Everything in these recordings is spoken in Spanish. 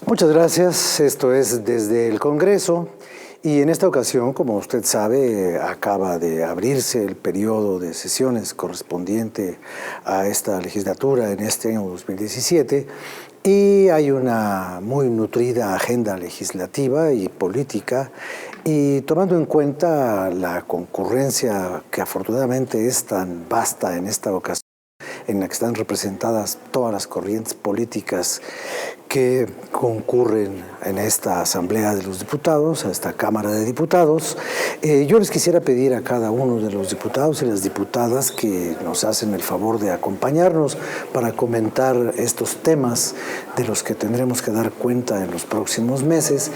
Muchas gracias. Esto es Desde el Congreso y en esta ocasión, como usted sabe, acaba de abrirse el periodo de sesiones correspondiente a esta legislatura en este año 2017 y hay una muy nutrida agenda legislativa y política y tomando en cuenta la concurrencia que afortunadamente es tan vasta en esta ocasión, en la que están representadas todas las corrientes políticas que concurren en esta Asamblea de los Diputados, a esta Cámara de Diputados. Yo les quisiera pedir a cada uno de los diputados y las diputadas que nos hacen el favor de acompañarnos para comentar estos temas de los que tendremos que dar cuenta en los próximos meses,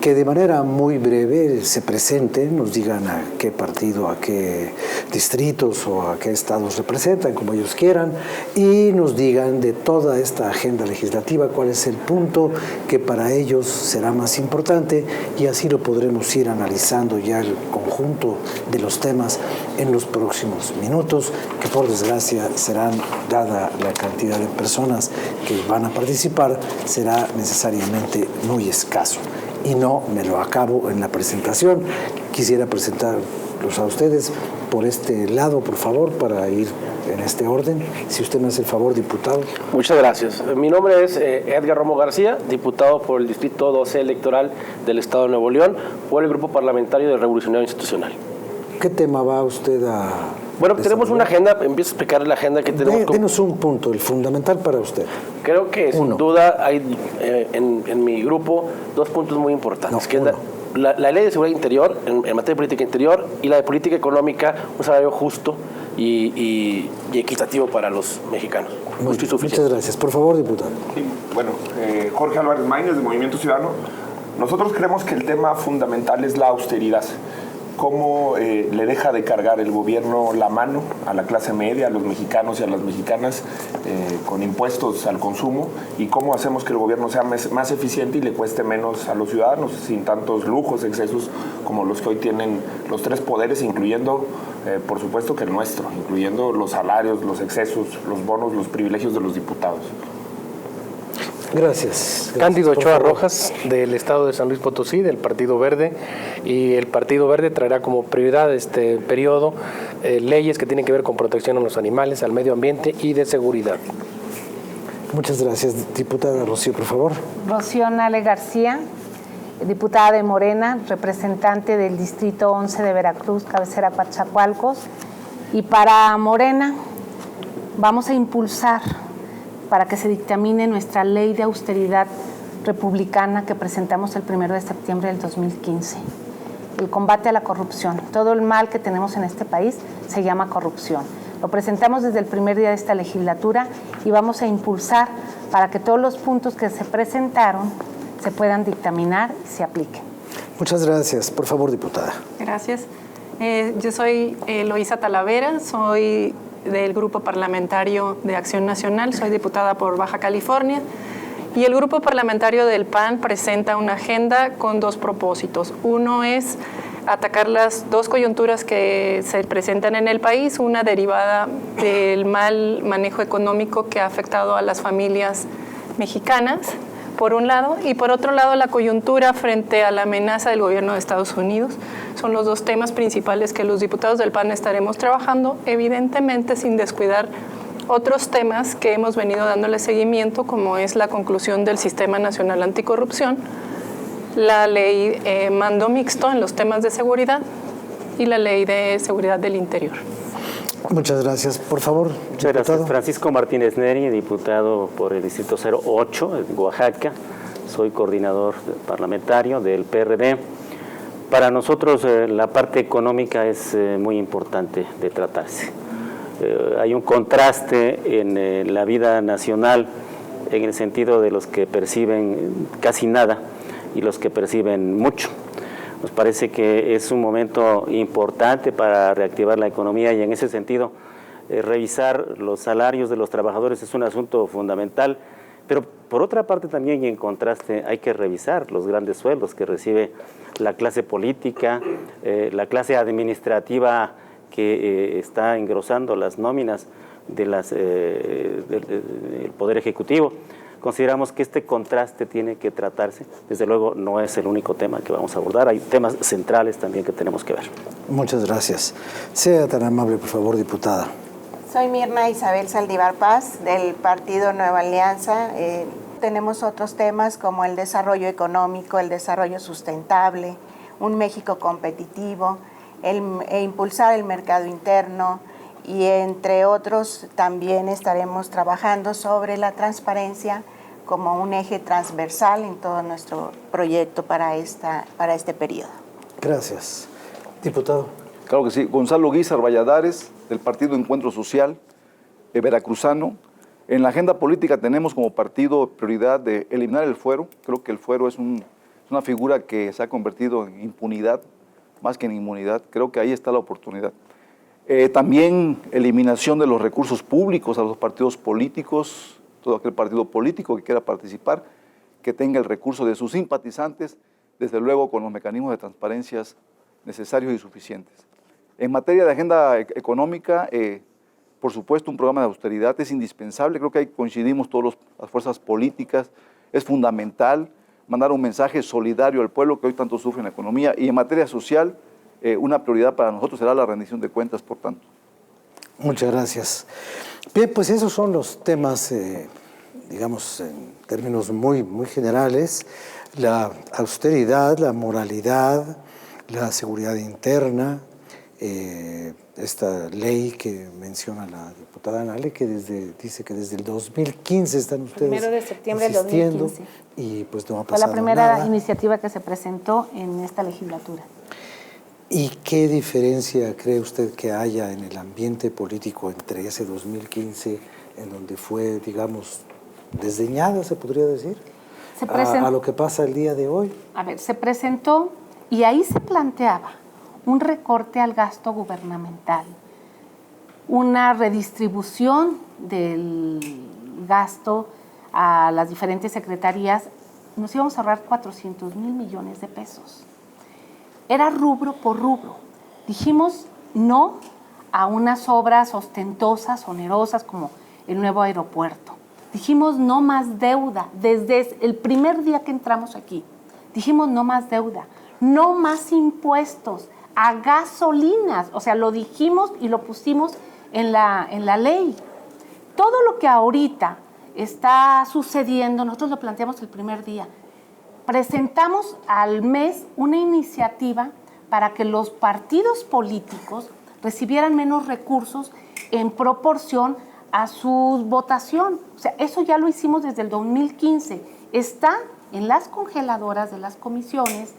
que de manera muy breve se presenten, nos digan a qué partido, a qué distritos o a qué estados representan, como ellos quieran, y nos digan de toda esta agenda legislativa cuál es el punto que para ellos será más importante y así lo podremos ir analizando ya el conjunto de los temas en los próximos minutos, que por desgracia serán, dada la cantidad de personas que van a participar, será necesariamente muy escaso. Y no me lo acabo en la presentación. Quisiera presentarlos a ustedes por este lado, por favor, para ir en este orden. Si usted me hace el favor, diputado. Muchas gracias. Mi nombre es Edgar Romo García, diputado por el Distrito 12 Electoral del Estado de Nuevo León, por el Grupo Parlamentario de Revolucionario Institucional. ¿Qué tema va usted a...? Bueno, tenemos una agenda, empiezo a explicar la agenda que tenemos. Denos un punto, el fundamental para usted. Creo que sin duda hay en mi grupo dos puntos muy importantes, que es la ley de seguridad interior, en materia de política interior, y la de política económica, un salario justo y equitativo para los mexicanos. Justo y suficiente. Muchas gracias. Por favor, diputado. Sí, bueno, Jorge Álvarez Maínez, de Movimiento Ciudadano. Nosotros creemos que el tema fundamental es la austeridad. Cómo le deja de cargar el gobierno la mano a la clase media, a los mexicanos y a las mexicanas con impuestos al consumo, y cómo hacemos que el gobierno sea más eficiente y le cueste menos a los ciudadanos, sin tantos lujos, excesos como los que hoy tienen los tres poderes, incluyendo, por supuesto, que el nuestro, incluyendo los salarios, los excesos, los bonos, los privilegios de los diputados. Gracias. Cándido Ochoa Rojas, del Estado de San Luis Potosí, del Partido Verde, y el Partido Verde traerá como prioridad este periodo leyes que tienen que ver con protección a los animales, al medio ambiente y de seguridad. Muchas gracias. Diputada Rocío, por favor. Rocío Nale García, diputada de Morena, representante del Distrito 11 de Veracruz, cabecera Coatzacoalcos, y para Morena vamos a impulsar para que se dictamine nuestra ley de austeridad republicana que presentamos el 1 de septiembre del 2015. El combate a la corrupción. Todo el mal que tenemos en este país se llama corrupción. Lo presentamos desde el primer día de esta legislatura y vamos a impulsar para que todos los puntos que se presentaron se puedan dictaminar y se apliquen. Muchas gracias. Por favor, diputada. Gracias. Yo soy Eloísa Talavera, soy del Grupo Parlamentario de Acción Nacional, soy diputada por Baja California, y el Grupo Parlamentario del PAN presenta una agenda con dos propósitos. Uno es atacar las dos coyunturas que se presentan en el país, una derivada del mal manejo económico que ha afectado a las familias mexicanas, por un lado, y por otro lado la coyuntura frente a la amenaza del gobierno de Estados Unidos. Son los dos temas principales que los diputados del PAN estaremos trabajando, evidentemente sin descuidar otros temas que hemos venido dándole seguimiento, como es la conclusión del Sistema Nacional Anticorrupción, la ley mando mixto en los temas de seguridad y la ley de seguridad del interior. Muchas gracias. Por favor, muchas gracias. Francisco Martínez Neri, diputado por el Distrito 08 en Oaxaca. Soy coordinador parlamentario del PRD. Para nosotros la parte económica es muy importante de tratarse. Hay un contraste en la vida nacional en el sentido de los que perciben casi nada y los que perciben mucho. Nos parece que es un momento importante para reactivar la economía y en ese sentido revisar los salarios de los trabajadores es un asunto fundamental, pero por otra parte también en contraste hay que revisar los grandes sueldos que recibe la clase política, la clase administrativa que está engrosando las nóminas de del Poder Ejecutivo. consideramos que este contraste tiene que tratarse. Desde luego no es el único tema que vamos a abordar, hay temas centrales también que tenemos que ver. Muchas gracias. Sea tan amable, por favor, diputada. Soy Mirna Isabel Saldívar Paz, del Partido Nueva Alianza. Tenemos otros temas como el desarrollo económico, el desarrollo sustentable, un México competitivo, impulsar el mercado interno, y entre otros también estaremos trabajando sobre la transparencia como un eje transversal en todo nuestro proyecto para este periodo. Gracias. Diputado. Claro que sí. Gonzalo Guízar Valladares, del Partido Encuentro Social, veracruzano. En la agenda política tenemos como partido prioridad de eliminar el fuero. Creo que el fuero es una figura que se ha convertido en impunidad, más que en inmunidad. Creo que ahí está la oportunidad. También eliminación de los recursos públicos a los partidos políticos, todo aquel partido político que quiera participar, que tenga el recurso de sus simpatizantes, desde luego con los mecanismos de transparencia necesarios y suficientes. En materia de agenda económica, por supuesto, un programa de austeridad es indispensable. Creo que ahí coincidimos todas las fuerzas políticas. Es fundamental mandar un mensaje solidario al pueblo que hoy tanto sufre en la economía. Y en materia social, una prioridad para nosotros será la rendición de cuentas, por tanto. Muchas gracias. Bien, pues esos son los temas, digamos, en términos muy generales. La austeridad, la moralidad, la seguridad interna, esta ley que menciona la diputada Nale, que dice que desde el 2015 están ustedes 1 de septiembre del insistiendo, 2015. y pues no ha Fue pasado la primera nada. iniciativa que se presentó en esta legislatura. ¿Y qué diferencia cree usted que haya en el ambiente político entre ese 2015, en donde fue, digamos, desdeñada, se podría decir, a lo que pasa el día de hoy? A ver, se presentó y ahí se planteaba un recorte al gasto gubernamental, una redistribución del gasto a las diferentes secretarías. Nos íbamos a ahorrar 400,000 millones de pesos. Era rubro por rubro. Dijimos no a unas obras ostentosas, onerosas, como el nuevo aeropuerto. Dijimos no más deuda. Desde el primer día que entramos aquí, dijimos no más deuda, no más impuestos a gasolinas. O sea, lo dijimos y lo pusimos en la ley. Todo lo que ahorita está sucediendo, nosotros lo planteamos el primer día. Presentamos al mes una iniciativa para que los partidos políticos recibieran menos recursos en proporción a su votación. O sea, eso ya lo hicimos desde el 2015. Está en las congeladoras de las comisiones,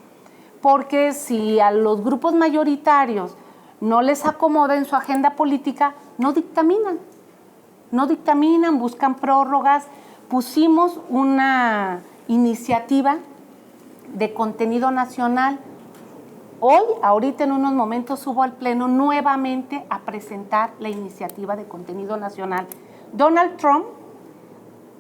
porque si a los grupos mayoritarios no les acomoda en su agenda política, no dictaminan, buscan prórrogas. Pusimos una iniciativa de contenido nacional. Hoy, ahorita en unos momentos, subo al Pleno nuevamente a presentar la iniciativa de contenido nacional. Donald Trump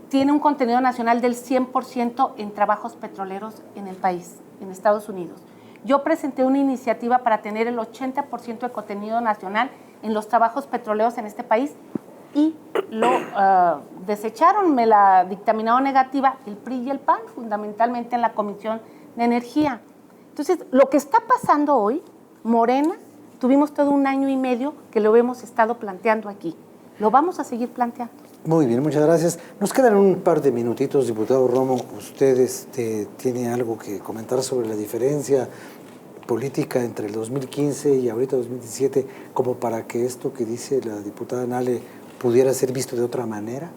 tiene un contenido nacional del 100% en trabajos petroleros en el país, en Estados Unidos. Yo presenté una iniciativa para tener el 80% de contenido nacional en los trabajos petroleros en este país y lo desecharon, me la dictaminaron negativa el PRI y el PAN, fundamentalmente en la Comisión de Energía. Entonces, lo que está pasando hoy, Morena, tuvimos todo un año y medio que lo hemos estado planteando aquí. Lo vamos a seguir planteando. Muy bien, muchas gracias. Nos quedan un par de minutitos, diputado Romo. ¿Usted tiene algo que comentar sobre la diferencia política entre el 2015 y ahorita 2017, como para que esto que dice la diputada Nale pudiera ser visto de otra manera?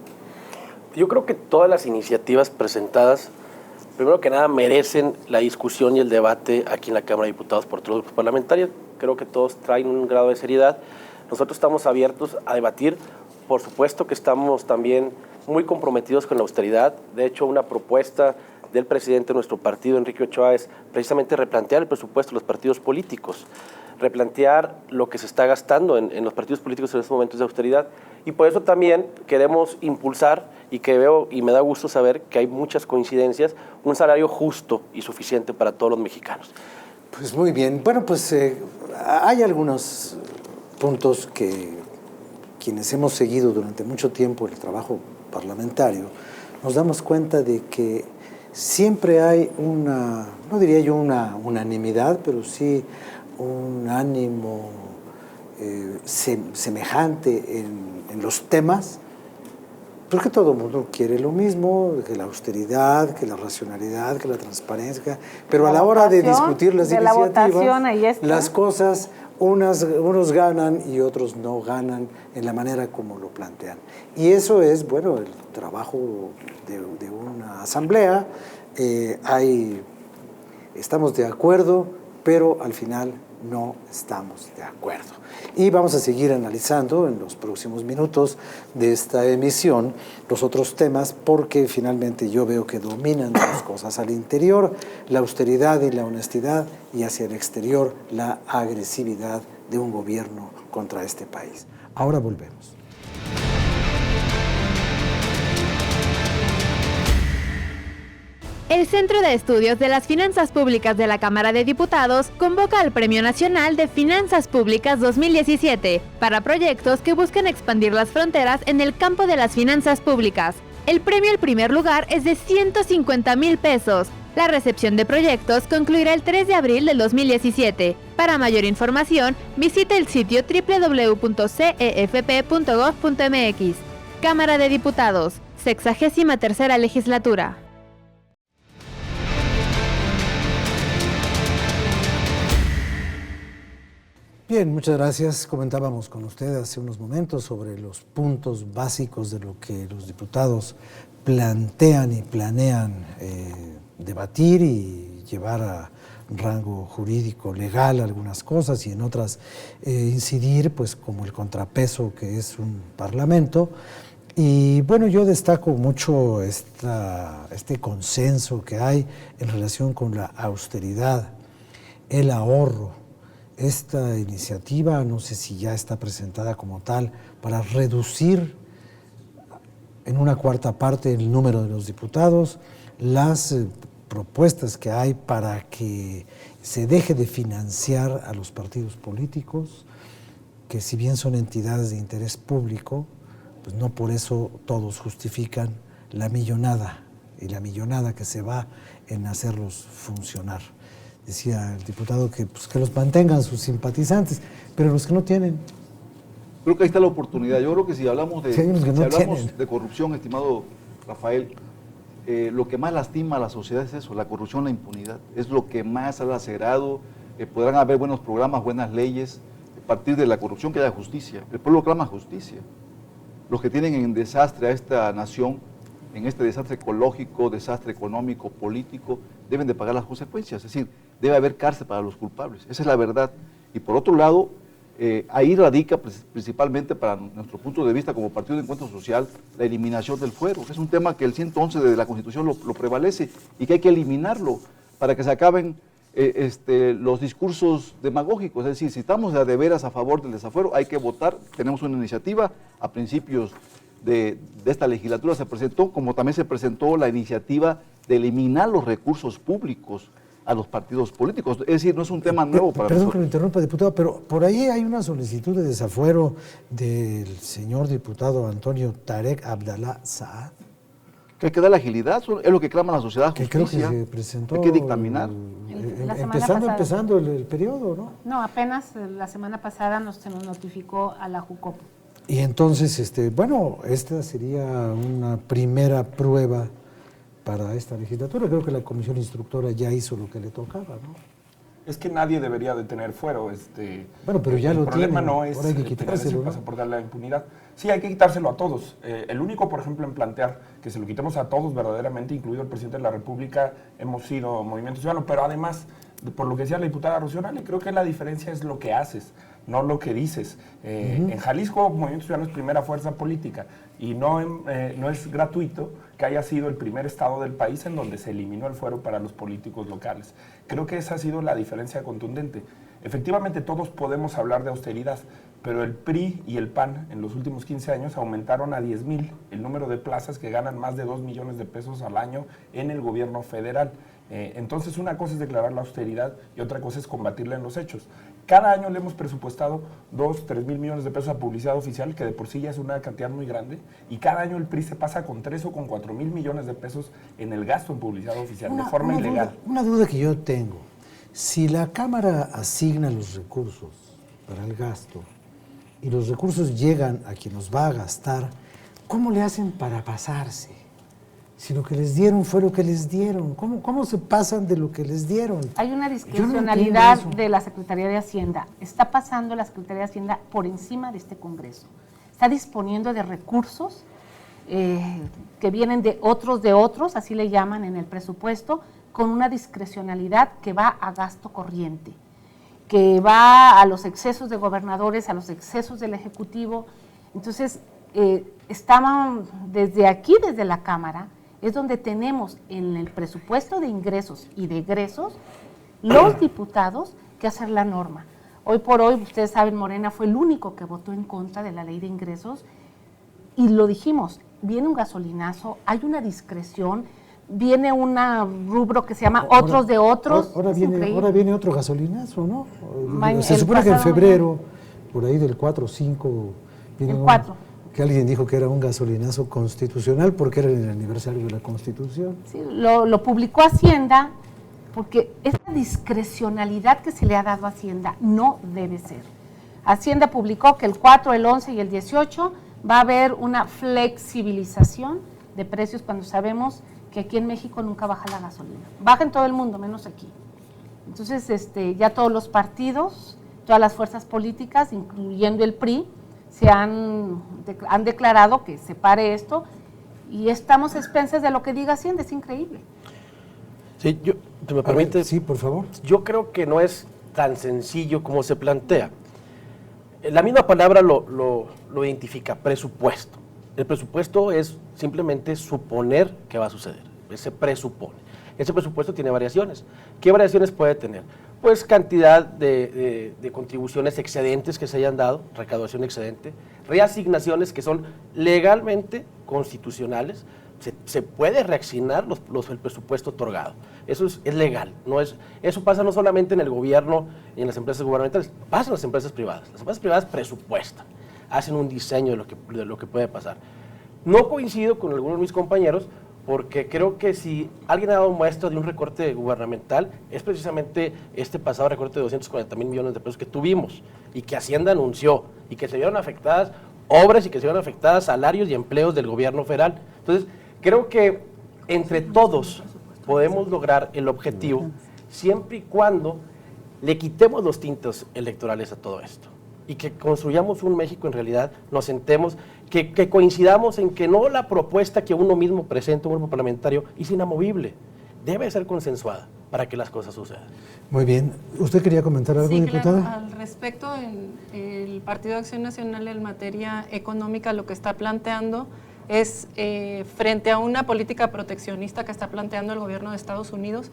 Yo creo que todas las iniciativas presentadas, primero que nada, merecen la discusión y el debate aquí en la Cámara de Diputados por todos los grupos parlamentarios. Creo que todos traen un grado de seriedad. Nosotros estamos abiertos a debatir. Por supuesto que estamos también muy comprometidos con la austeridad. De hecho, una propuesta del presidente de nuestro partido, Enrique Ochoa, es precisamente replantear el presupuesto de los partidos políticos, replantear lo que se está gastando en los partidos políticos en estos momentos de austeridad. Y por eso también queremos impulsar, y que veo y me da gusto saber que hay muchas coincidencias, un salario justo y suficiente para todos los mexicanos. Pues muy bien. Bueno, pues hay algunos puntos que quienes hemos seguido durante mucho tiempo el trabajo parlamentario, nos damos cuenta de que siempre hay una, no diría yo una unanimidad, pero sí un ánimo semejante en los temas, porque todo el mundo quiere lo mismo, que la austeridad, que la racionalidad, que la transparencia, pero a la hora de discutir las iniciativas, las cosas, unos ganan y otros no ganan en la manera como lo plantean. Y eso es, bueno, el trabajo de una asamblea. Estamos de acuerdo, pero al final no estamos de acuerdo. Y vamos a seguir analizando en los próximos minutos de esta emisión los otros temas, porque finalmente yo veo que dominan dos cosas: al interior la austeridad y la honestidad, y hacia el exterior la agresividad de un gobierno contra este país. Ahora volvemos. El Centro de Estudios de las Finanzas Públicas de la Cámara de Diputados convoca al Premio Nacional de Finanzas Públicas 2017 para proyectos que buscan expandir las fronteras en el campo de las finanzas públicas. El premio al primer lugar es de 150,000 pesos. La recepción de proyectos concluirá el 3 de abril del 2017. Para mayor información, visite el sitio www.cefp.gov.mx. Cámara de Diputados, 63ª Legislatura. Bien, muchas gracias. Comentábamos con usted hace unos momentos sobre los puntos básicos de lo que los diputados plantean y planean debatir y llevar a rango jurídico legal algunas cosas, y en otras incidir, pues, como el contrapeso que es un parlamento. Y bueno, yo destaco mucho este consenso que hay en relación con la austeridad, el ahorro. Esta iniciativa, no sé si ya está presentada como tal, para reducir en una cuarta parte el número de los diputados, las propuestas que hay para que se deje de financiar a los partidos políticos, que si bien son entidades de interés público, pues no por eso todos justifican la millonada, y la millonada que se va en hacerlos funcionar. Decía el diputado que los mantengan sus simpatizantes, pero los que no tienen. Creo que ahí está la oportunidad. Yo creo que si hablamos de corrupción, estimado Rafael, lo que más lastima a la sociedad es eso, la corrupción, la impunidad. Es lo que más ha lacerado. Podrán haber buenos programas, buenas leyes. A partir de la corrupción que haya justicia. El pueblo clama justicia. Los que tienen en desastre a esta nación, en este desastre ecológico, desastre económico, político, deben de pagar las consecuencias. Es decir, debe haber cárcel para los culpables. Esa es la verdad. Y por otro lado, ahí radica principalmente, para nuestro punto de vista como Partido de Encuentro Social, la eliminación del fuero. Es un tema que el 111 de la Constitución lo prevalece, y que hay que eliminarlo para que se acaben los discursos demagógicos. Es decir, si estamos de veras a favor del desafuero, hay que votar. Tenemos una iniciativa a principios de esta legislatura, se presentó, como también se presentó la iniciativa de eliminar los recursos públicos a los partidos políticos. Es decir, no es un tema nuevo para nosotros. Perdón que lo interrumpa, diputado, pero por ahí hay una solicitud de desafuero del señor diputado Antonio Tarek Abdallah Saad. Que hay que dar la agilidad, es lo que clama la sociedad, justicia. Que creo que se presentó. Hay que dictaminar. Empezando el periodo, ¿no? No, apenas la semana pasada se nos notificó a la JUCOP. Y entonces, bueno, esta sería una primera prueba para esta legislatura. Creo que la comisión instructora ya hizo lo que le tocaba, ¿no? Es que nadie debería de tener fuero. Bueno, pero ya lo tiene. El problema no es hay que quitárselo, tener ese pasaporte de la impunidad. Sí, hay que quitárselo a todos. El único, por ejemplo, en plantear que se lo quitemos a todos verdaderamente, incluido el presidente de la República, hemos sido Movimiento Ciudadano, pero además, por lo que decía la diputada Rocío, creo que la diferencia es lo que haces, no lo que dices. En Jalisco, Movimiento Ciudadano es primera fuerza política, y no es gratuito que haya sido el primer estado del país en donde se eliminó el fuero para los políticos locales. Creo que esa ha sido la diferencia contundente. Efectivamente, todos podemos hablar de austeridad, pero el PRI y el PAN en los últimos 15 años aumentaron a 10,000 el número de plazas que ganan más de 2 millones de pesos al año en el gobierno federal. Entonces, una cosa es declarar la austeridad y otra cosa es combatirla en los hechos. Cada año le hemos presupuestado 2, 3 mil millones de pesos a publicidad oficial, que de por sí ya es una cantidad muy grande, y cada año el PRI se pasa con 3 o con 4 mil millones de pesos en el gasto en publicidad oficial, de forma ilegal. Una duda que yo tengo. Si la Cámara asigna los recursos para el gasto y los recursos llegan a quien los va a gastar, ¿cómo le hacen para pasarse? Si lo que les dieron fue lo que les dieron, ¿cómo se pasan de lo que les dieron? Hay una discrecionalidad de la Secretaría de Hacienda. Está pasando la Secretaría de Hacienda por encima de este Congreso. Está disponiendo de recursos que vienen de otros, así le llaman en el presupuesto, con una discrecionalidad que va a gasto corriente, que va a los excesos de gobernadores, a los excesos del Ejecutivo. Entonces, estamos desde aquí, desde la Cámara, es donde tenemos en el presupuesto de ingresos y de egresos los diputados que hacer la norma. Hoy por hoy, ustedes saben, Morena fue el único que votó en contra de la ley de ingresos y lo dijimos, viene un gasolinazo, hay una discreción, viene un rubro que se llama otros de otros. Ahora viene otro gasolinazo, ¿no? Se supone que en febrero, por ahí del 4 o 5, viene el 4. Que alguien dijo que era un gasolinazo constitucional porque era el aniversario de la Constitución. Sí, lo publicó Hacienda porque esta discrecionalidad que se le ha dado a Hacienda no debe ser. Hacienda publicó que el 4, el 11 y el 18 va a haber una flexibilización de precios cuando sabemos que aquí en México nunca baja la gasolina. Baja en todo el mundo, menos aquí. Entonces, ya todos los partidos, todas las fuerzas políticas, incluyendo el PRI, han declarado que se pare esto y estamos a expensas de lo que diga Hacienda, es increíble. Sí, ¿te me permites? Sí, por favor. Yo creo que no es tan sencillo como se plantea. La misma palabra lo identifica, presupuesto. El presupuesto es simplemente suponer que va a suceder, se presupone. Ese presupuesto tiene variaciones. ¿Qué variaciones puede tener? Pues cantidad de contribuciones excedentes que se hayan dado, recaudación excedente, reasignaciones que son legalmente constitucionales, se puede reasignar el presupuesto otorgado. Eso es legal. Eso pasa no solamente en el gobierno y en las empresas gubernamentales, pasa en las empresas privadas. Las empresas privadas presupuestan, hacen un diseño de lo que puede pasar. No coincido con algunos de mis compañeros porque creo que si alguien ha dado muestra de un recorte gubernamental es precisamente este pasado recorte de 240 mil millones de pesos que tuvimos y que Hacienda anunció y que se vieron afectadas obras y que se vieron afectadas salarios y empleos del gobierno federal. Entonces, creo que entre todos podemos lograr el objetivo siempre y cuando le quitemos los tintes electorales a todo esto y que construyamos un México en realidad, nos sentemos, que coincidamos en que no la propuesta que uno mismo presenta, un grupo parlamentario, es inamovible, debe ser consensuada para que las cosas sucedan. Muy bien. ¿Usted quería comentar algo, sí, diputada? Claro. Al respecto, el Partido de Acción Nacional en materia económica lo que está planteando es, frente a una política proteccionista que está planteando el gobierno de Estados Unidos,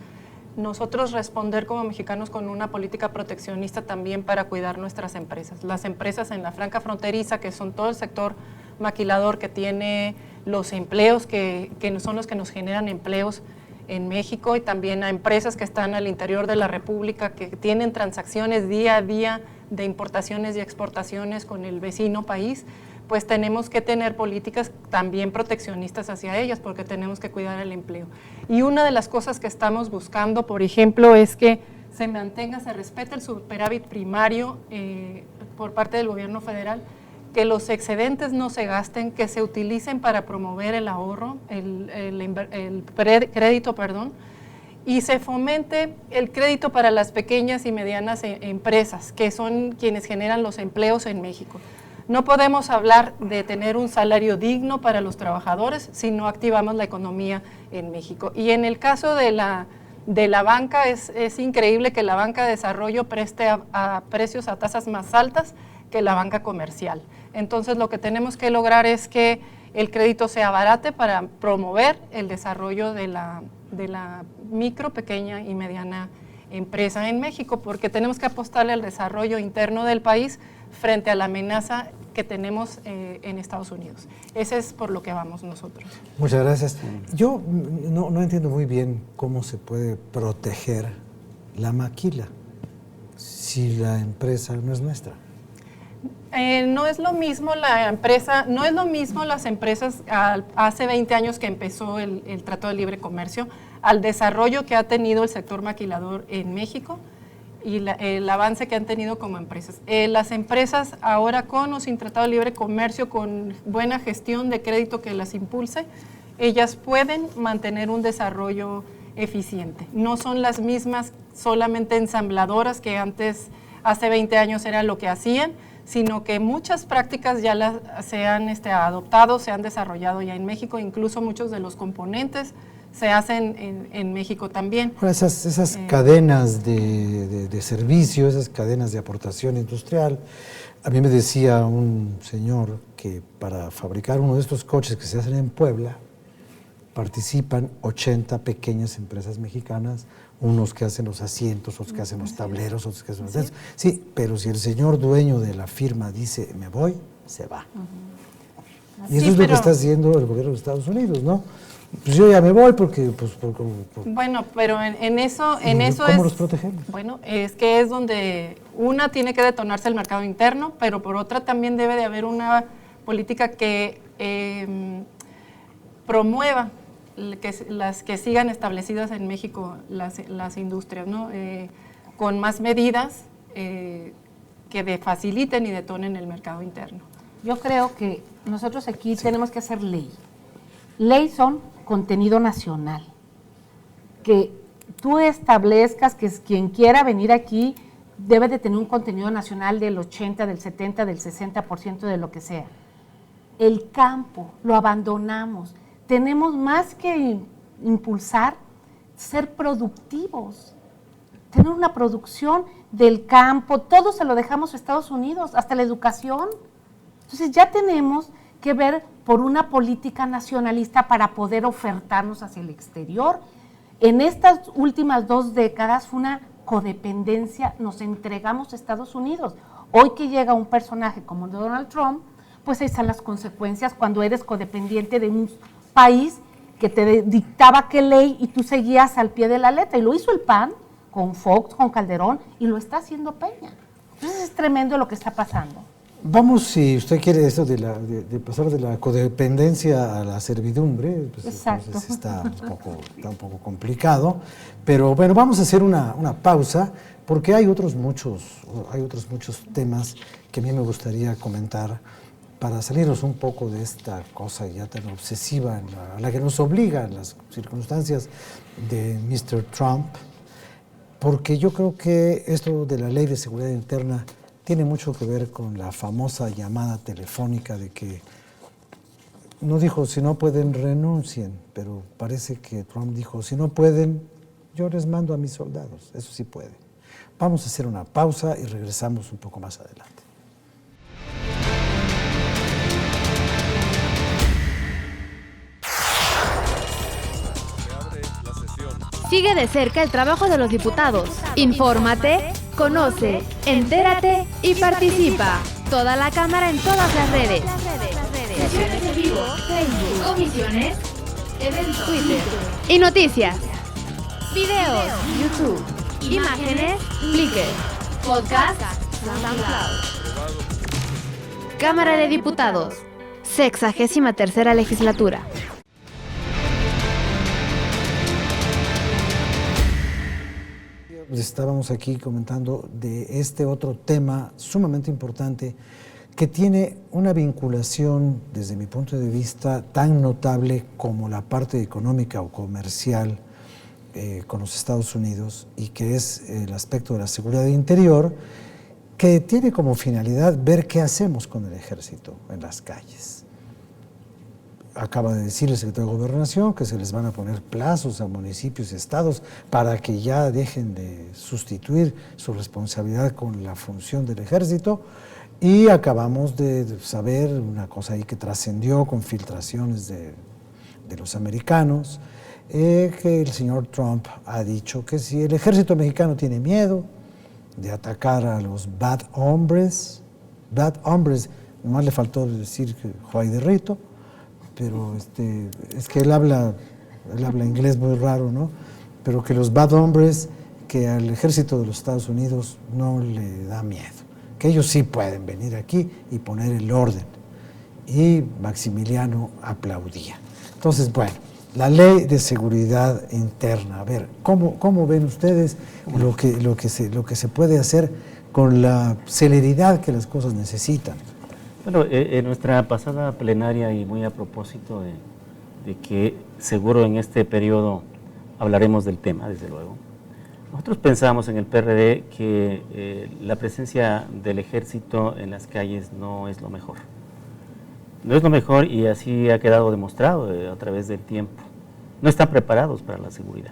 nosotros responder como mexicanos con una política proteccionista también para cuidar nuestras empresas. Las empresas en la franja fronteriza, que son todo el sector maquilador que tiene los empleos, que son los que nos generan empleos en México, y también a empresas que están al interior de la República, que tienen transacciones día a día de importaciones y exportaciones con el vecino país, pues tenemos que tener políticas también proteccionistas hacia ellas, porque tenemos que cuidar el empleo. Y una de las cosas que estamos buscando, por ejemplo, es que se mantenga, se respete el superávit primario por parte del gobierno federal, que los excedentes no se gasten, que se utilicen para promover el ahorro, el crédito, y se fomente el crédito para las pequeñas y medianas empresas, que son quienes generan los empleos en México. No podemos hablar de tener un salario digno para los trabajadores si no activamos la economía en México. Y en el caso de la banca, es increíble que la banca de desarrollo preste a precios, a tasas más altas que la banca comercial. Entonces, lo que tenemos que lograr es que el crédito sea barato para promover el desarrollo de la micro, pequeña y mediana empresa en México, porque tenemos que apostarle al desarrollo interno del país frente a la amenaza que tenemos en Estados Unidos. Ese es por lo que vamos nosotros. Muchas gracias. Yo no entiendo muy bien cómo se puede proteger la maquila. si la empresa no es nuestra? No es lo mismo las empresas hace 20 años que empezó el Tratado de Libre Comercio, al desarrollo que ha tenido el sector maquilador en México y el avance que han tenido como empresas. Las empresas ahora con o sin Tratado de Libre Comercio, con buena gestión de crédito que las impulse, ellas pueden mantener un desarrollo eficiente. No son las mismas solamente ensambladoras que antes, hace 20 años era lo que hacían, sino que muchas prácticas ya se han adoptado, se han desarrollado ya en México, incluso muchos de los componentes se hacen en México también. Bueno, esas cadenas de servicio, esas cadenas de aportación industrial, a mí me decía un señor que para fabricar uno de estos coches que se hacen en Puebla, participan 80 pequeñas empresas mexicanas, unos que hacen los asientos, otros que hacen los tableros, otros que hacen los dedos. Sí, pero si el señor dueño de la firma dice, me voy, se va. Y eso es lo que está haciendo el gobierno de Estados Unidos, ¿no? Pues yo ya me voy porque... Bueno, pero en eso ¿Cómo los protegemos? Bueno, es que es donde una tiene que detonarse el mercado interno, pero por otra también debe de haber una política que promueva las que sigan establecidas en México las industrias, ¿no? Con más medidas que faciliten y detonen el mercado interno. Yo creo que nosotros aquí tenemos que hacer ley. Ley son contenido nacional. Que tú establezcas que quien quiera venir aquí debe de tener un contenido nacional del 80, del 70, del 60% de lo que sea. El campo lo abandonamos. Tenemos más que impulsar, ser productivos, tener una producción del campo, todo se lo dejamos a Estados Unidos, hasta la educación. Entonces ya tenemos que ver por una política nacionalista para poder ofertarnos hacia el exterior. En estas últimas 2 décadas fue una codependencia, nos entregamos a Estados Unidos. Hoy que llega un personaje como Donald Trump, pues ahí están las consecuencias cuando eres codependiente de un país que te dictaba qué ley y tú seguías al pie de la letra. Y lo hizo el PAN con Fox, con Calderón, y lo está haciendo Peña. Entonces es tremendo lo que está pasando. Vamos, si usted quiere esto de pasar de la codependencia a la servidumbre, pues entonces está un poco complicado, pero bueno, vamos a hacer una pausa porque hay otros muchos temas que a mí me gustaría comentar para salirnos un poco de esta cosa ya tan obsesiva a la que nos obligan las circunstancias de Mr. Trump, porque yo creo que esto de la Ley de Seguridad Interna tiene mucho que ver con la famosa llamada telefónica de que no dijo si no pueden renuncien, pero parece que Trump dijo si no pueden yo les mando a mis soldados, eso sí puede. Vamos a hacer una pausa y regresamos un poco más adelante. Sigue de cerca el trabajo de los diputados. Infórmate, conoce, entérate y participa. Toda la Cámara en todas las redes. Sesiones en vivo, Facebook, comisiones, eventos, Twitter y noticias. Videos, YouTube, imágenes, Flickr, podcast, SoundCloud. Cámara de Diputados, 63ª legislatura. Estábamos aquí comentando de este otro tema sumamente importante que tiene una vinculación, desde mi punto de vista, tan notable como la parte económica o comercial con los Estados Unidos, y que es el aspecto de la seguridad interior, que tiene como finalidad ver qué hacemos con el ejército en las calles. Acaba de decir el secretario de Gobernación que se les van a poner plazos a municipios y estados para que ya dejen de sustituir su responsabilidad con la función del ejército, y acabamos de saber una cosa ahí que trascendió con filtraciones de los americanos, que el señor Trump ha dicho que si el ejército mexicano tiene miedo de atacar a los bad hombres, nomás le faltó decir que Juay de Rito, pero es que él habla inglés muy raro, ¿no? Pero que los bad hombres que al ejército de los Estados Unidos no le da miedo, que ellos sí pueden venir aquí y poner el orden. Y Maximiliano aplaudía. Entonces, bueno, la ley de seguridad interna, a ver, ¿cómo ven ustedes lo que se puede hacer con la celeridad que las cosas necesitan? Bueno, en nuestra pasada plenaria, y muy a propósito de que seguro en este periodo hablaremos del tema, desde luego, nosotros pensamos en el PRD que la presencia del ejército en las calles no es lo mejor. No es lo mejor, y así ha quedado demostrado a través del tiempo. No están preparados para la seguridad.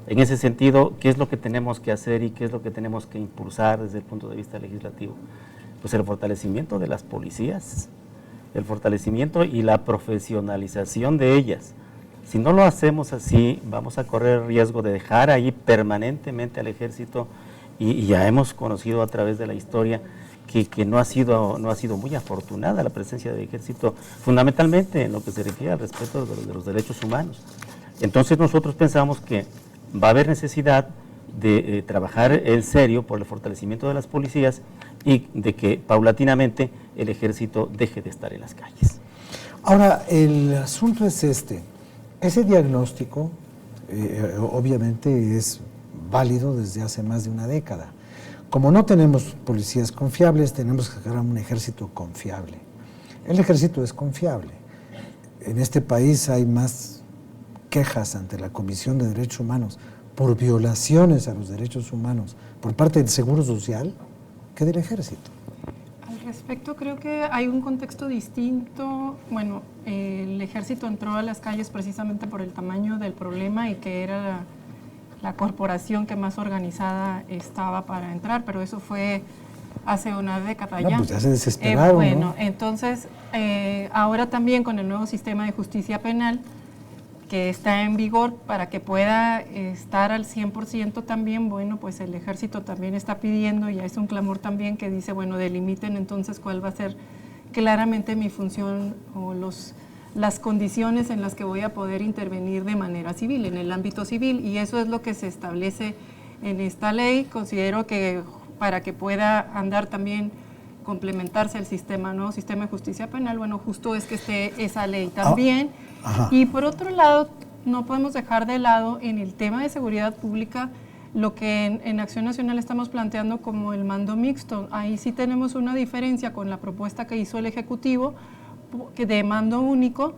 En ese sentido, ¿qué es lo que tenemos que hacer y qué es lo que tenemos que impulsar desde el punto de vista legislativo? Pues el fortalecimiento de las policías, el fortalecimiento y la profesionalización de ellas. Si no lo hacemos así, vamos a correr el riesgo de dejar ahí permanentemente al ejército, y ya hemos conocido a través de la historia que no ha sido muy afortunada la presencia del ejército, fundamentalmente en lo que se refiere al respeto de los derechos humanos. Entonces nosotros pensamos que va a haber necesidad de trabajar en serio por el fortalecimiento de las policías y de que paulatinamente el ejército deje de estar en las calles. Ahora, el asunto es ese diagnóstico obviamente es válido desde hace más de una década. Como no tenemos policías confiables, tenemos que crear un ejército confiable. El ejército es confiable. En este país hay más quejas ante la Comisión de Derechos Humanos por violaciones a los derechos humanos por parte del Seguro Social que del ejército. Al respecto, creo que hay un contexto distinto. Bueno, el ejército entró a las calles precisamente por el tamaño del problema y que era la corporación que más organizada estaba para entrar, pero eso fue hace una década ya. Pues ya se desesperaron, bueno, ¿no? Entonces, ahora también con el nuevo sistema de justicia penal que está en vigor, para que pueda estar al 100% también, bueno, pues el ejército también está pidiendo, ya es un clamor también que dice, bueno, delimiten entonces cuál va a ser claramente mi función o las condiciones en las que voy a poder intervenir de manera civil, en el ámbito civil, y eso es lo que se establece en esta ley. Considero que para que pueda andar también, complementarse el sistema, nuevo sistema de justicia penal, bueno, justo es que esté esa ley también. Y por otro lado, no podemos dejar de lado en el tema de seguridad pública lo que en Acción Nacional estamos planteando como el mando mixto. Ahí sí tenemos una diferencia con la propuesta que hizo el Ejecutivo, que de mando único,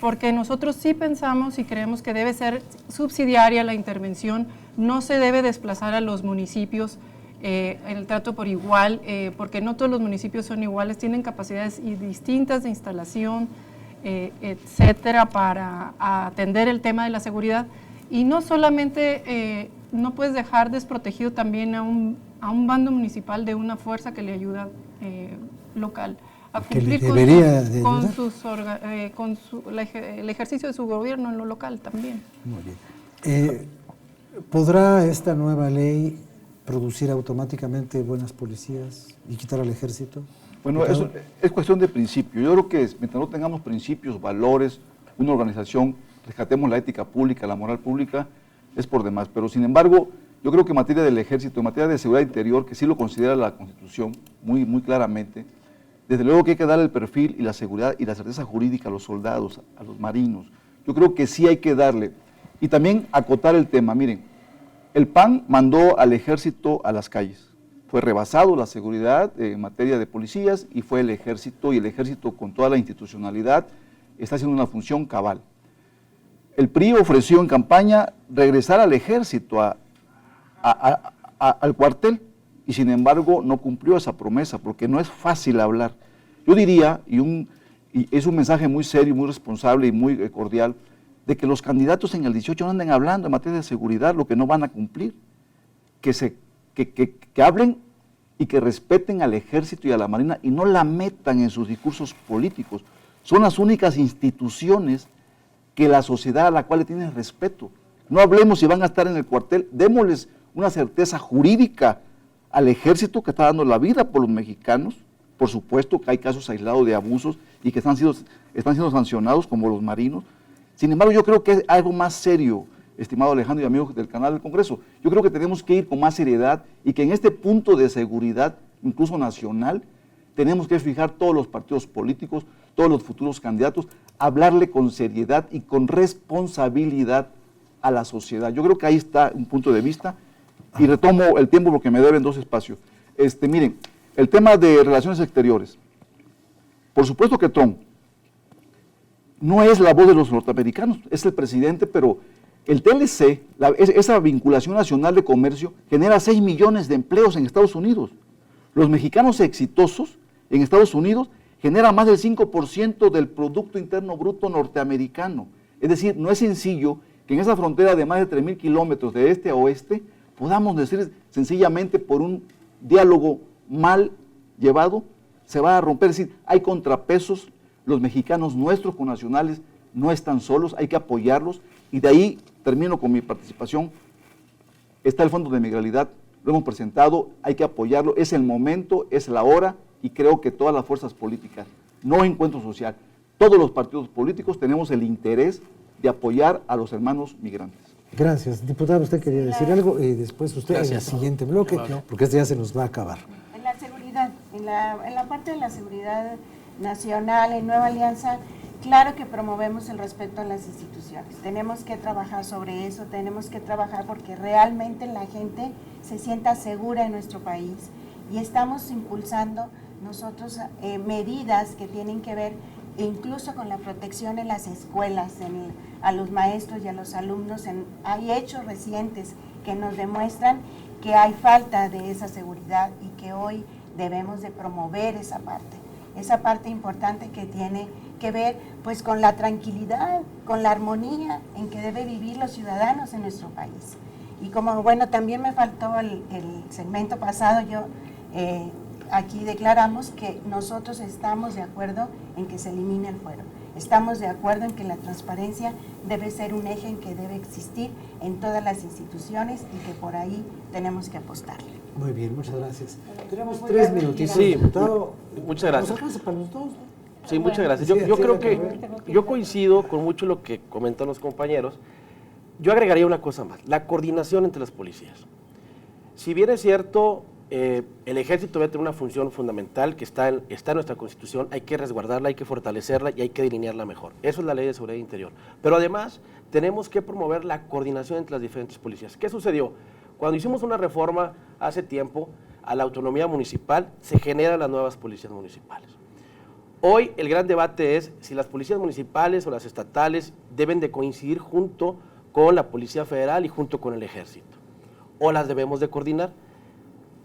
porque nosotros sí pensamos y creemos que debe ser subsidiaria la intervención, no se debe desplazar a los municipios en el trato por igual, porque no todos los municipios son iguales, tienen capacidades distintas de instalación, etcétera, para atender el tema de la seguridad. Y no solamente, no puedes dejar desprotegido también a un bando municipal de una fuerza que le ayuda local a cumplir con el ejercicio de su gobierno en lo local también. Muy bien. ¿Podrá esta nueva ley producir automáticamente buenas policías y quitar al ejército? Bueno, eso es cuestión de principio. Yo creo que mientras no tengamos principios, valores, una organización, rescatemos la ética pública, la moral pública, es por demás. Pero sin embargo, yo creo que en materia del ejército, en materia de seguridad interior, que sí lo considera la Constitución muy, muy claramente, desde luego que hay que darle el perfil y la seguridad y la certeza jurídica a los soldados, a los marinos. Yo creo que sí hay que darle. Y también acotar el tema. Miren, el PAN mandó al ejército a las calles. Fue rebasado la seguridad en materia de policías y fue el ejército, y el ejército con toda la institucionalidad está haciendo una función cabal. El PRI ofreció en campaña regresar al ejército, al cuartel, y sin embargo no cumplió esa promesa, porque no es fácil hablar. Yo diría, y es un mensaje muy serio, muy responsable y muy cordial, de que los candidatos en el 18 no anden hablando en materia de seguridad lo que no van a cumplir, que hablen y que respeten al ejército y a la marina y no la metan en sus discursos políticos. Son las únicas instituciones que la sociedad a la cual le tienen respeto. No hablemos si van a estar en el cuartel, démosles una certeza jurídica al ejército que está dando la vida por los mexicanos. Por supuesto que hay casos aislados de abusos y que están siendo sancionados como los marinos. Sin embargo, yo creo que es algo más serio estimado Alejandro y amigos del canal del Congreso. Yo creo que tenemos que ir con más seriedad y que en este punto de seguridad, incluso nacional, tenemos que fijar todos los partidos políticos, todos los futuros candidatos, hablarle con seriedad y con responsabilidad a la sociedad. Yo creo que ahí está un punto de vista y retomo el tiempo porque me deben 2 espacios. Miren, el tema de relaciones exteriores. Por supuesto que Trump no es la voz de los norteamericanos, es el presidente, pero el TLC, esa vinculación nacional de comercio, genera 6 millones de empleos en Estados Unidos. Los mexicanos exitosos en Estados Unidos generan más del 5% del Producto Interno Bruto norteamericano. Es decir, no es sencillo que en esa frontera de más de 3,000 kilómetros de este a oeste podamos decir sencillamente por un diálogo mal llevado, se va a romper. Es decir, hay contrapesos, los mexicanos nuestros connacionales no están solos, hay que apoyarlos y de ahí termino con mi participación. Está el Fondo de Migralidad, lo hemos presentado, hay que apoyarlo, es el momento, es la hora y creo que todas las fuerzas políticas, no Encuentro Social, todos los partidos políticos tenemos el interés de apoyar a los hermanos migrantes. Gracias. Diputado, usted quería decir algo y después usted en el siguiente bloque, porque este ya se nos va a acabar. En la seguridad, en la parte de la seguridad nacional, en Nueva Alianza, claro que promovemos el respeto a las instituciones. Tenemos que trabajar sobre eso, tenemos que trabajar porque realmente la gente se sienta segura en nuestro país y estamos impulsando nosotros medidas que tienen que ver incluso con la protección en las escuelas, a los maestros y a los alumnos. Hay hechos recientes que nos demuestran que hay falta de esa seguridad y que hoy debemos de promover esa parte importante que tiene que ver pues con la tranquilidad, con la armonía en que debe vivir los ciudadanos en nuestro país. Y como bueno, también me faltó el segmento pasado, aquí declaramos que nosotros estamos de acuerdo en que se elimine el fuero. Estamos de acuerdo en que la transparencia debe ser un eje en que debe existir en todas las instituciones y que por ahí tenemos que apostarle. Muy bien, muchas gracias. Tenemos 3 minutitos, sí, diputado. Muchas gracias. ¿Nos alcanza para los 2? Sí, muchas gracias. Yo creo que yo coincido con mucho lo que comentan los compañeros. Yo agregaría una cosa más, la coordinación entre las policías. Si bien es cierto, el ejército debe tener una función fundamental que está en nuestra Constitución, hay que resguardarla, hay que fortalecerla y hay que delinearla mejor. Eso es la Ley de Seguridad Interior. Pero además, tenemos que promover la coordinación entre las diferentes policías. ¿Qué sucedió? Cuando hicimos una reforma hace tiempo a la autonomía municipal, se generan las nuevas policías municipales. Hoy el gran debate es si las policías municipales o las estatales deben de coincidir junto con la Policía Federal y junto con el Ejército, o las debemos de coordinar.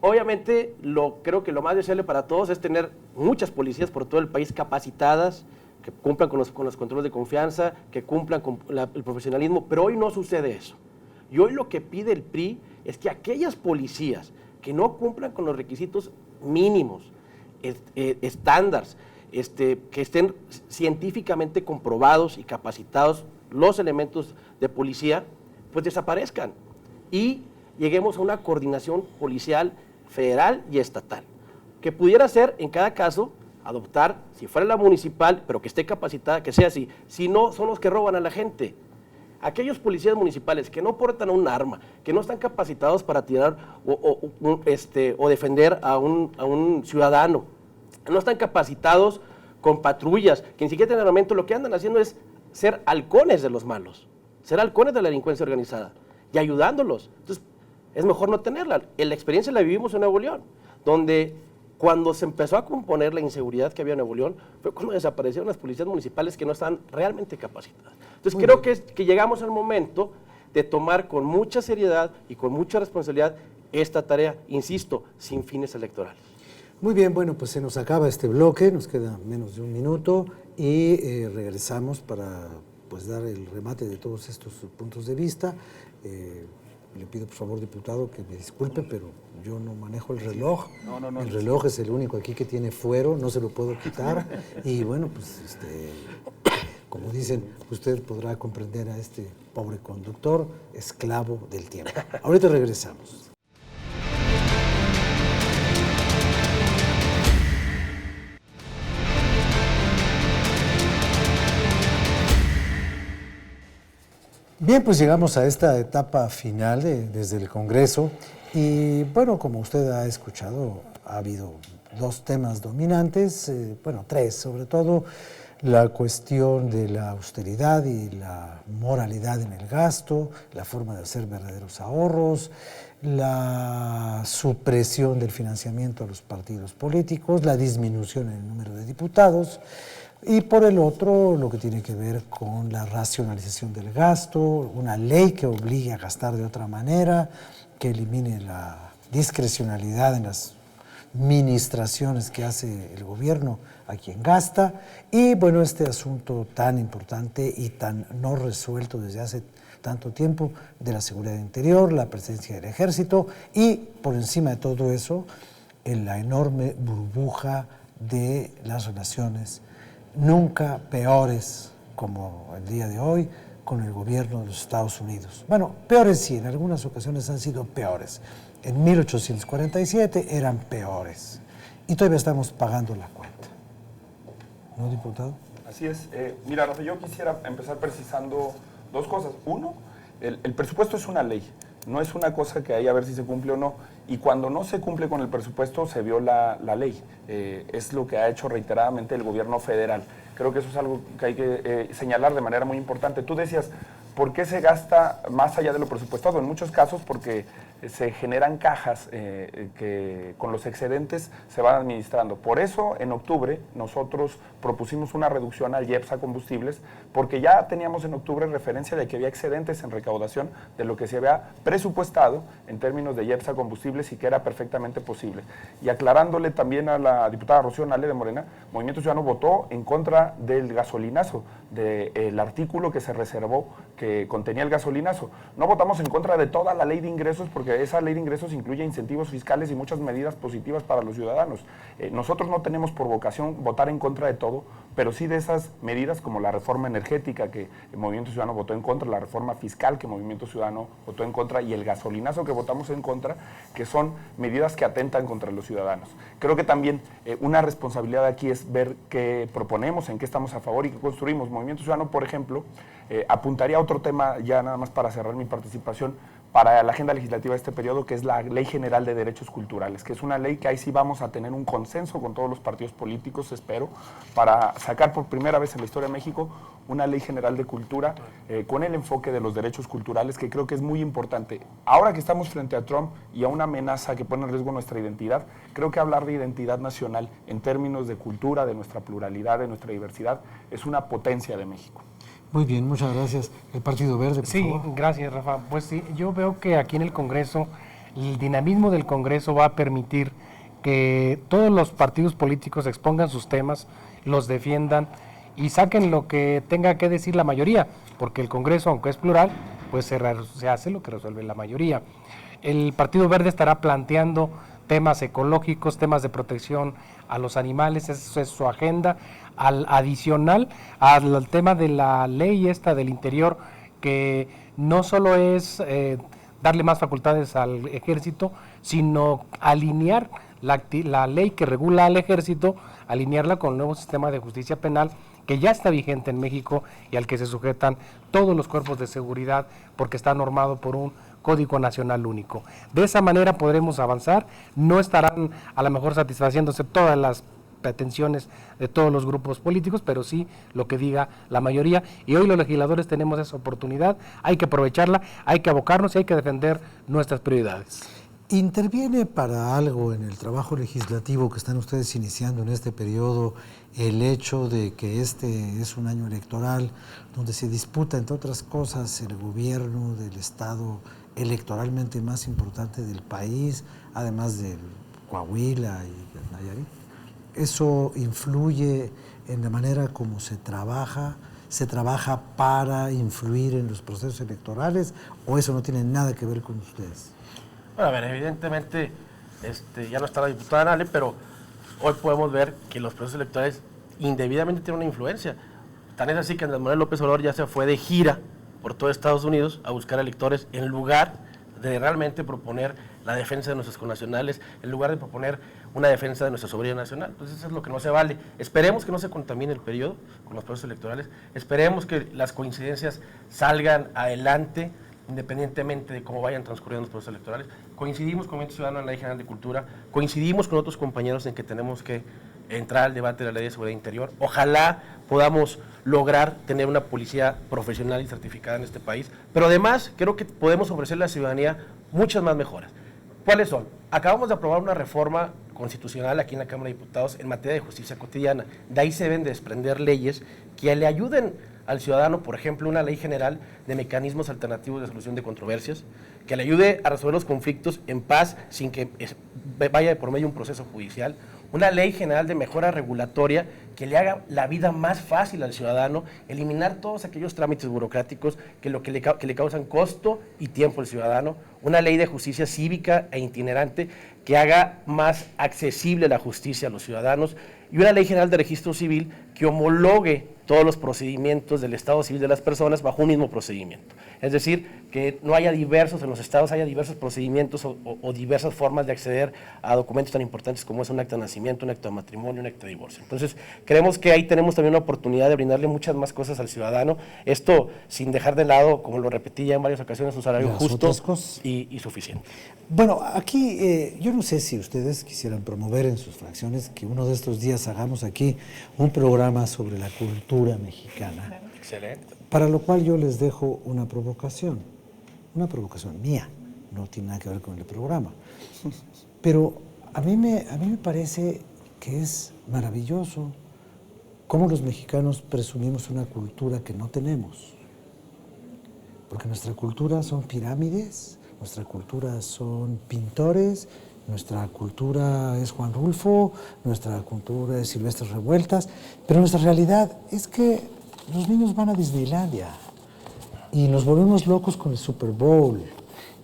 Obviamente, creo que lo más deseable para todos es tener muchas policías por todo el país capacitadas, que cumplan con los controles de confianza, que cumplan con el profesionalismo, pero hoy no sucede eso. Y hoy lo que pide el PRI es que aquellas policías que no cumplan con los requisitos mínimos, estándares, que estén científicamente comprobados y capacitados los elementos de policía, pues desaparezcan y lleguemos a una coordinación policial federal y estatal, que pudiera ser en cada caso adoptar, si fuera la municipal, pero que esté capacitada, que sea así. Si no, son los que roban a la gente. Aquellos policías municipales que no portan un arma, que no están capacitados para tirar o defender a un ciudadano, no están capacitados con patrullas, que ni siquiera tienen armamento, lo que andan haciendo es ser halcones de los malos, ser halcones de la delincuencia organizada y ayudándolos. Entonces, es mejor no tenerla. La experiencia la vivimos en Nuevo León, donde cuando se empezó a componer la inseguridad que había en Nuevo León, fue cuando desaparecieron las policías municipales que no estaban realmente capacitadas. Entonces, creo que llegamos al momento de tomar con mucha seriedad y con mucha responsabilidad esta tarea, insisto, sin fines electorales. Muy bien, bueno, pues se nos acaba este bloque, nos queda menos de un minuto y regresamos para pues dar el remate de todos estos puntos de vista. Le pido por favor, diputado, que me disculpe, pero yo no manejo el reloj. No, el reloj es el único aquí que tiene fuero, no se lo puedo quitar. Y bueno, pues como dicen, usted podrá comprender a este pobre conductor, esclavo del tiempo. Ahorita regresamos. Bien, pues llegamos a esta etapa final desde el Congreso y bueno, como usted ha escuchado, ha habido dos temas dominantes, tres, sobre todo la cuestión de la austeridad y la moralidad en el gasto, la forma de hacer verdaderos ahorros, la supresión del financiamiento a los partidos políticos, la disminución en el número de diputados, y por el otro, lo que tiene que ver con la racionalización del gasto, una ley que obligue a gastar de otra manera, que elimine la discrecionalidad en las administraciones que hace el gobierno a quien gasta, y bueno, este asunto tan importante y tan no resuelto desde hace tanto tiempo de la seguridad interior, la presencia del ejército, y por encima de todo eso, en la enorme burbuja de las relaciones nunca peores como el día de hoy con el gobierno de los Estados Unidos. Bueno, peores sí, en algunas ocasiones han sido peores. En 1847 eran peores y todavía estamos pagando la cuenta. ¿No, diputado? Así es. Mira, Rafa, yo quisiera empezar precisando dos cosas. Uno, el presupuesto es una ley, no es una cosa que hay a ver si se cumple o no. Y cuando no se cumple con el presupuesto, se viola la ley. Es lo que ha hecho reiteradamente el gobierno federal. Creo que eso es algo que hay que señalar de manera muy importante. Tú decías, ¿por qué se gasta más allá de lo presupuestado? En muchos casos porque se generan cajas que con los excedentes se van administrando. Por eso, en octubre, nosotros propusimos una reducción al IEPS a combustibles, porque ya teníamos en octubre referencia de que había excedentes en recaudación de lo que se había presupuestado en términos de IEPS a combustibles y que era perfectamente posible. Y aclarándole también a la diputada Rocío Nale de Morena, Movimiento Ciudadano votó en contra del gasolinazo, del artículo que se reservó que contenía el gasolinazo. No votamos en contra de toda la ley de ingresos porque esa ley de ingresos incluye incentivos fiscales y muchas medidas positivas para los ciudadanos. Nosotros no tenemos por vocación votar en contra de todo, pero sí de esas medidas como la reforma energética que el Movimiento Ciudadano votó en contra, la reforma fiscal que el Movimiento Ciudadano votó en contra y el gasolinazo que votamos en contra, que son medidas que atentan contra los ciudadanos. Creo que también una responsabilidad aquí es ver qué proponemos, en qué estamos a favor y qué construimos. Movimiento Ciudadano, por ejemplo, apuntaría a otro tema, ya nada más para cerrar mi participación, para la agenda legislativa de este periodo, que es la Ley General de Derechos Culturales, que es una ley que ahí sí vamos a tener un consenso con todos los partidos políticos, espero, para sacar por primera vez en la historia de México una Ley General de Cultura con el enfoque de los derechos culturales, que creo que es muy importante. Ahora que estamos frente a Trump y a una amenaza que pone en riesgo nuestra identidad, creo que hablar de identidad nacional en términos de cultura, de nuestra pluralidad, de nuestra diversidad, es una potencia de México. Muy bien, muchas gracias. El Partido Verde, por favor. Sí, gracias, Rafa. Pues sí, yo veo que aquí en el Congreso, el dinamismo del Congreso va a permitir que todos los partidos políticos expongan sus temas, los defiendan y saquen lo que tenga que decir la mayoría, porque el Congreso, aunque es plural, pues se hace lo que resuelve la mayoría. El Partido Verde estará planteando temas ecológicos, temas de protección a los animales, esa es su agenda, adicional al tema de la ley esta del interior, que no solo es darle más facultades al ejército, sino alinear la ley que regula al ejército, alinearla con el nuevo sistema de justicia penal que ya está vigente en México y al que se sujetan todos los cuerpos de seguridad porque está normado por un Código Nacional único. De esa manera podremos avanzar, no estarán a lo mejor satisfaciéndose todas las pretensiones de todos los grupos políticos, pero sí lo que diga la mayoría, y hoy los legisladores tenemos esa oportunidad, hay que aprovecharla, hay que abocarnos y hay que defender nuestras prioridades. ¿Interviene para algo en el trabajo legislativo que están ustedes iniciando en este periodo el hecho de que este es un año electoral donde se disputa, entre otras cosas, el gobierno del estado electoralmente más importante del país, además de Coahuila y Nayarit? ¿Eso influye en la manera como se trabaja para influir en los procesos electorales, o eso no tiene nada que ver con ustedes? Bueno, a ver, evidentemente ya no está la diputada Nale, pero hoy podemos ver que los procesos electorales indebidamente tienen una influencia. Tan es así que Andrés Manuel López Obrador ya se fue de gira por todo Estados Unidos a buscar electores en lugar de realmente proponer la defensa de nuestros connacionales, en lugar de proponer una defensa de nuestra soberanía nacional. Entonces eso es lo que no se vale. Esperemos que no se contamine el periodo con los procesos electorales, esperemos que las coincidencias salgan adelante independientemente de cómo vayan transcurriendo los procesos electorales. Coincidimos con Movimiento Ciudadano en la Ley General de Cultura, coincidimos con otros compañeros en que tenemos que entrar al debate de la Ley de Seguridad Interior. Ojalá podamos lograr tener una policía profesional y certificada en este país, pero además creo que podemos ofrecerle a la ciudadanía muchas más mejoras. ¿Cuáles son? Acabamos de aprobar una reforma constitucional aquí en la Cámara de Diputados en materia de justicia cotidiana. De ahí se deben desprender leyes que le ayuden al ciudadano, por ejemplo, una ley general de mecanismos alternativos de solución de controversias, que le ayude a resolver los conflictos en paz sin que vaya por medio un proceso judicial, una ley general de mejora regulatoria que le haga la vida más fácil al ciudadano, eliminar todos aquellos trámites burocráticos que le causan costo y tiempo al ciudadano, una ley de justicia cívica e itinerante que haga más accesible la justicia a los ciudadanos y una ley general de registro civil que homologue todos los procedimientos del estado civil de las personas bajo un mismo procedimiento. Es decir, que no haya en los estados haya diversos procedimientos o diversas formas de acceder a documentos tan importantes como es un acta de nacimiento, un acta de matrimonio, un acta de divorcio. Entonces, creemos que ahí tenemos también una oportunidad de brindarle muchas más cosas al ciudadano, esto sin dejar de lado, como lo repetí ya en varias ocasiones, un salario justo y suficiente. Bueno, aquí yo no sé si ustedes quisieran promover en sus fracciones que uno de estos días hagamos aquí un programa sobre la cultura mexicana. Excelente. Para lo cual yo les dejo una provocación mía, no tiene nada que ver con el programa. Pero a mí me parece que es maravilloso cómo los mexicanos presumimos una cultura que no tenemos. Porque nuestra cultura son pirámides, nuestra cultura son pintores, nuestra cultura es Juan Rulfo, nuestra cultura es Silvestres Revueltas, pero nuestra realidad es que los niños van a Disneylandia y nos volvemos locos con el Super Bowl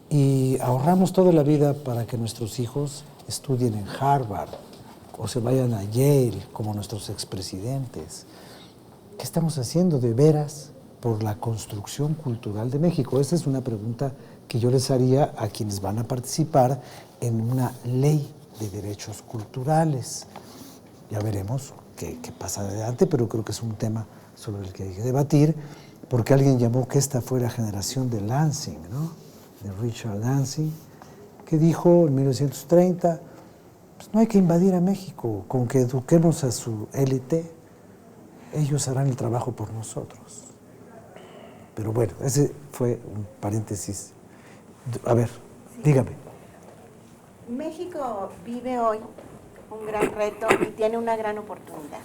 y ahorramos toda la vida para que nuestros hijos estudien en Harvard o se vayan a Yale como nuestros expresidentes. ¿Qué estamos haciendo de veras por la construcción cultural de México? Esa es una pregunta que yo les haría a quienes van a participar en una ley de derechos culturales. Ya veremos qué pasa adelante, pero creo que es un tema sobre el que hay que debatir, porque alguien llamó que esta fue la generación de Lansing, ¿no? De Richard Lansing, que dijo en 1930, pues no hay que invadir a México, con que eduquemos a su élite, ellos harán el trabajo por nosotros. Pero bueno, ese fue un paréntesis. A ver, dígame. México vive hoy un gran reto y tiene una gran oportunidad.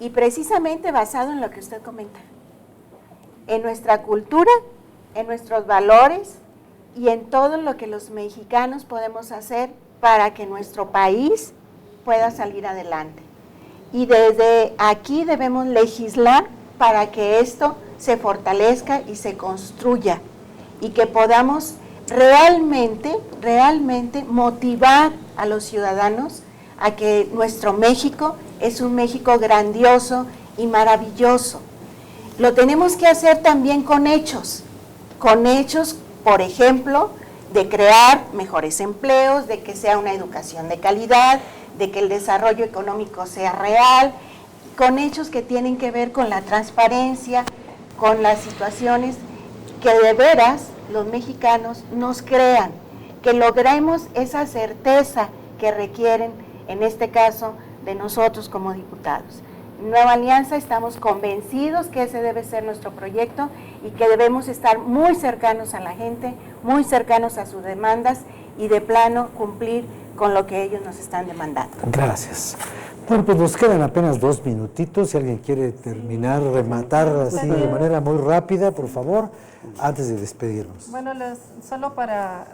Y precisamente basado en lo que usted comenta, en nuestra cultura, en nuestros valores y en todo lo que los mexicanos podemos hacer para que nuestro país pueda salir adelante. Y desde aquí debemos legislar para que esto se fortalezca y se construya y que podamos realmente motivar a los ciudadanos a que nuestro México es un México grandioso y maravilloso. Lo tenemos que hacer también con hechos, por ejemplo, de crear mejores empleos, de que sea una educación de calidad, de que el desarrollo económico sea real, con hechos que tienen que ver con la transparencia, con las situaciones que de veras los mexicanos nos crean, que logremos esa certeza que requieren, en este caso, de nosotros como diputados. En Nueva Alianza estamos convencidos que ese debe ser nuestro proyecto y que debemos estar muy cercanos a la gente, muy cercanos a sus demandas y de plano cumplir con lo que ellos nos están demandando. Gracias. Bueno, pues nos quedan apenas 2 minutitos. Si alguien quiere terminar, rematar así de manera muy rápida, por favor, antes de despedirnos. Bueno, solo para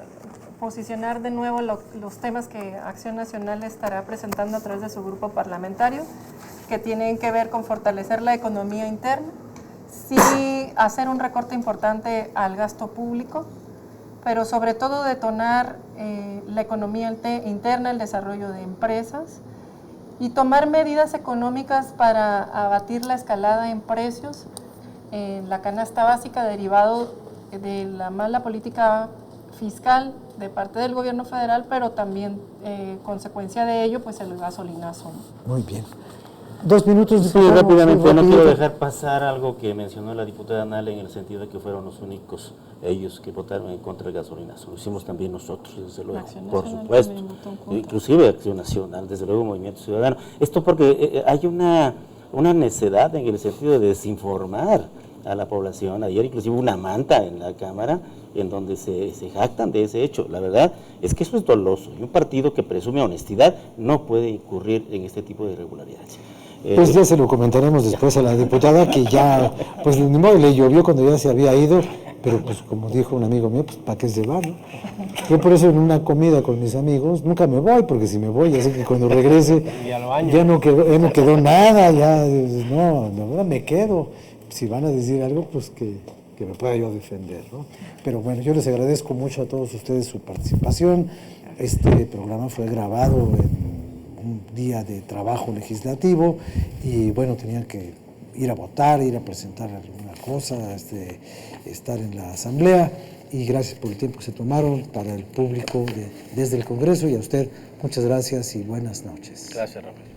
posicionar de nuevo los temas que Acción Nacional estará presentando a través de su grupo parlamentario, que tienen que ver con fortalecer la economía interna, sí hacer un recorte importante al gasto público, pero sobre todo detonar la economía interna, el desarrollo de empresas y tomar medidas económicas para abatir la escalada en precios en la canasta básica derivado de la mala política fiscal de parte del gobierno federal, pero también consecuencia de ello, pues el gasolinazo, ¿no? Muy bien. 2 minutos. Sí, rápidamente, no quiero dejar pasar algo que mencionó la diputada Nale en el sentido de que fueron los únicos ellos que votaron en contra del gasolinazo. Lo hicimos también nosotros, desde luego, por supuesto. Inclusive Acción Nacional, desde luego Movimiento Ciudadano. Esto porque hay una necedad en el sentido de desinformar a la población. Ayer inclusive una manta en la Cámara en donde se jactan de ese hecho. La verdad es que eso es doloso. Y un partido que presume honestidad no puede incurrir en este tipo de irregularidades. Pues ya se lo comentaremos después a la diputada, que ya, pues ni modo, le llovió cuando ya se había ido, pero pues como dijo un amigo mío, pues ¿para qué se va, no? Yo por eso en una comida con mis amigos nunca me voy, porque si me voy, ya sé que cuando regrese ya no quedó nada, ya no, la verdad me quedo. Si van a decir algo, pues que me pueda yo defender, ¿no? Pero bueno, yo les agradezco mucho a todos ustedes su participación. Este programa fue grabado en un día de trabajo legislativo y bueno, tenían que ir a votar, ir a presentar alguna cosa, estar en la asamblea, y gracias por el tiempo que se tomaron para el público desde el Congreso, y a usted muchas gracias y buenas noches. Gracias, Rafael.